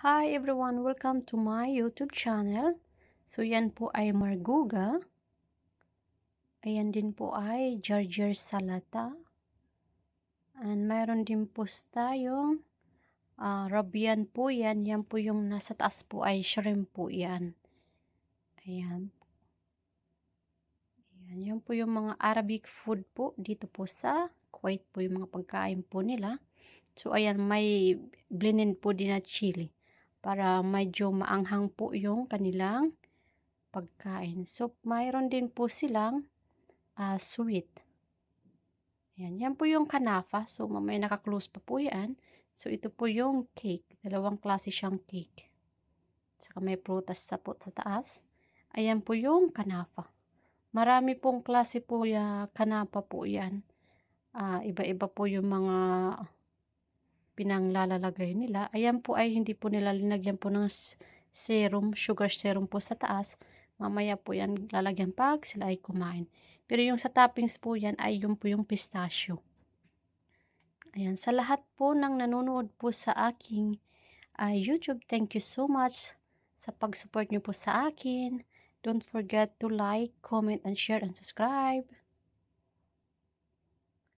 Hi everyone, welcome to my YouTube channel. So yan po ay marguga. Ayan din po ay Jarjar salata. And mayroon din po tayong rabian po yan. Yan po yung nasa taas po ay shrimp po yan. Ayan. Ayan. Yan po yung mga Arabic food po dito po sa Kuwait po yung mga pagkain po nila. So ayan, may blended po din na chili para medyo maanghang po yung kanilang pagkain. So, mayroon din po silang sweet. Ayan, yan po yung kanafa. So, mamaya naka-close pa po yan. So, ito po yung cake. Dalawang klase siyang cake. Saka may prutas sa po sa taas. Ayan po yung kanafa. Marami pong klase po ya kanafa po yan. Iba-iba po yung mga pinanglalagay nila. Ayan po ay hindi po nila linagyan po ng serum, sugar serum po sa taas. Mamaya po yan lalagyan pag sila ay kumain. Pero yung sa toppings po yan ay yung po yung pistachio. Ayan, sa lahat po ng nanonood po sa aking YouTube, thank you so much sa pag-support nyo po sa akin. Don't forget to like, comment, and share, and subscribe.